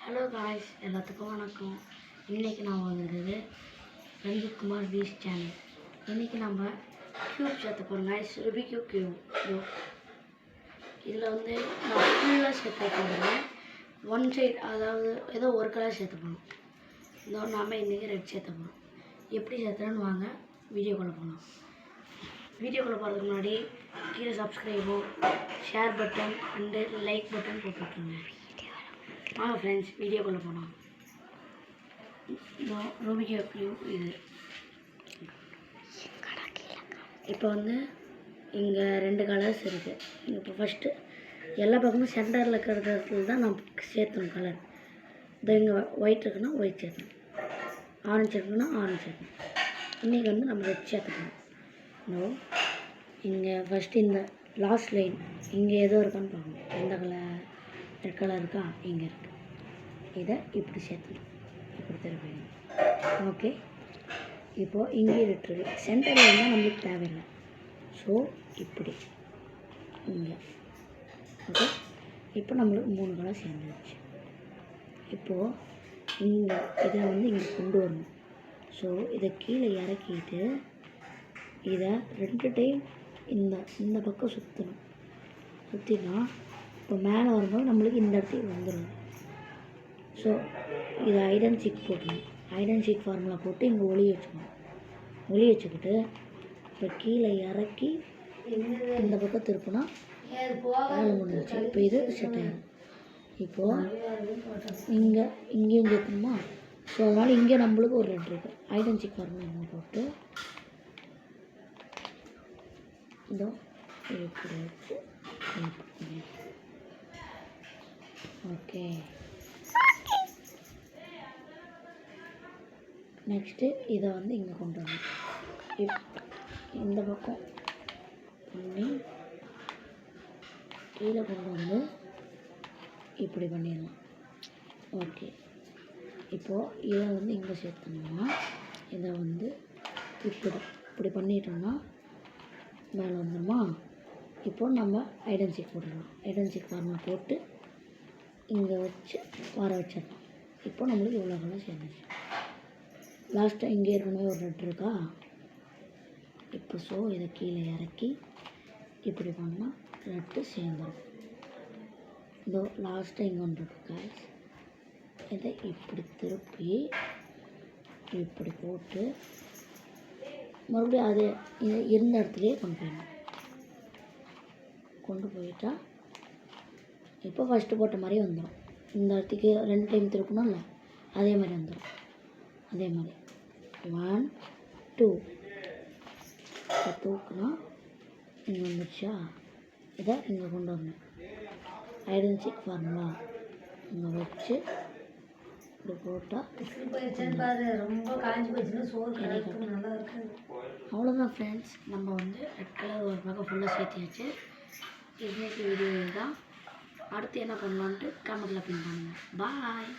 Hello guys, எல்லாத்துக்கும் வணக்கம். இன்றைக்கி நான் வந்துருக்குது ரஞ்சித் குமார் வீஸ் சேனல். இன்றைக்கி நம்ம க்யூப் சேர்த்த போகிறோம் காய்ஸ். ரூபிக் க்யூப் இதில் வந்து நான் ஃபுல்லாக சேர்த்த போகிறேன். ஒன் சைட், அதாவது ஏதோ ஒரு கலர் சேர்த்த போகணும். இதோ நாம் இன்றைக்கி ரெட் சேர்த்த போகிறோம். எப்படி சேர்த்துறேன்னு வாங்க வீடியோக்குள்ளே போகலாம். வீடியோக்குள்ளே போகிறதுக்கு முன்னாடி கீழே சப்ஸ்கிரைபோ, share button and like button போட்டு விட்ருங்க. வாங்க ஃப்ரெண்ட்ஸ், வீடியோக்குள்ளே போனோம். இதோ ரூபிக் க்யூப் இது. இப்போ வந்து இங்கே 2 கலர்ஸ் இருக்குது. இப்போ ஃபஸ்ட்டு எல்லா பக்கமும் சென்டரில் இருக்கிற தான் நம்ம சேர்த்தணும் கலர். இப்போ இங்கே ஒயிட் இருக்குன்னா ஒயிட் சேர்த்தணும், ஆரஞ்சு இருக்குன்னா ஆரஞ்சு சேர்த்தணும். இன்றைக்கி வந்து நம்ம ரெட் சேர்த்துக்கணும். இதோ இங்கே ஃபஸ்ட்டு இந்த லாஸ்ட் லைன் இங்கே ஏதோ இருக்கான்னு பார்க்கணும். எந்த கலர் ரெட் கலர் இருக்கா? இங்கே இருக்குது. இதை இப்படி சேர்த்துணும், இப்படி திருப்பிடணும். ஓகே, இப்போது இங்கே இருக்குது. சென்டரில் இருந்தால் நம்மளுக்கு தேவையில்லை. ஸோ இப்படி இங்கே. ஓகே, இப்போ நம்மளுக்கு 3 கலர் சேர்ந்துருச்சு. இப்போது இங்கே இதை வந்து இங்கே கொண்டு வரணும். ஸோ இதை கீழே இறக்கிட்டு இதை 2 டைம் இந்த பக்கம் சுற்றணும். சுற்றினா இப்போ மேலே வரும்போது நம்மளுக்கு இந்த இடத்துக்கு வந்துடும். ஸோ இதை ஐடன் சீக் போட்டணும். ஐடன் சீக் ஃபார்முலா போட்டு இங்கே ஒளி வச்சுக்கணும். ஒளி வச்சுக்கிட்டு இப்போ கீழே இறக்கி இந்த பக்கம் திருப்பினா வேலை முடிஞ்சிச்சு. இப்போ இது செட் ஆகிடும். இப்போது இங்கேயும் சேர்க்கணுமா? ஸோ அதனால் இங்கே நம்மளுக்கு ஒரு ரெட் இருக்குது. ஐடன் சீக் ஃபார்முலா போட்டு இதோ இப்படி வச்சு ஓகே. நெக்ஸ்ட்டு இதை வந்து இங்கே கொண்டு வரணும். இந்த பக்கம் பண்ணி கீழே கொண்டு வந்து இப்படி பண்ணிடலாம். ஓகே, இப்போது இதை வந்து இங்கே சேர்த்தோம்னா இதை வந்து இப்படி பண்ணிட்டோம்னா மேலே வந்துடுமா? இப்போது நம்ம ஐடன் சீக் போட்டுடலாம். ஐடன் சீக் ஃபார்முலா போட்டு இங்கே வச்சு வர வச்சிடலாம். இப்போ நம்மளுக்கு இவ்வளோ கலர் சேர்ந்துச்சு. லாஸ்ட்டாக இங்கே ஏற்கனவே ஒரு ரெட் இருக்கா? இப்போ ஸோ இதை கீழே இறக்கி இப்படி பண்ணால் ரெட்டு சேர்ந்துடும். இதோ லாஸ்ட்டாக இங்கே ஒன்று இருக்கு காய்ஸ். இதை இப்படி திருப்பி இப்படி போட்டு மறுபடியும் அது இருந்த இடத்துலையே கொண்டு போயிட்டா இப்போ ஃபஸ்ட்டு போட்ட மாதிரியே வந்துடும். இந்த இடத்துக்கு 2 டைம் திருப்பணும்ல, அதே மாதிரி வந்துடும். அதே மாதிரி 1 2 இப்போ தூக்குனா இங்கே வந்துடுச்சா? இதை இங்கே கொண்டு வரணும். ஐடன் சீக் ஃபார்முலா இங்கே வச்சு இப்படி போட்டால் ரொம்ப காஞ்சி போச்சுன்னா சோறு நல்லா இருக்குது. அவ்வளோதான் ஃப்ரெண்ட்ஸ், நம்ம வந்து ரெட் கலர் ஒரு பக்கம் ஃபுல்லாக சேர்த்தியாச்சு. இன்னைக்கு வீடியோ தான். அடுத்து என்ன பண்ணலான்ட்டு கமெண்ட்டில் பின் பண்ணுங்கள். பாய்.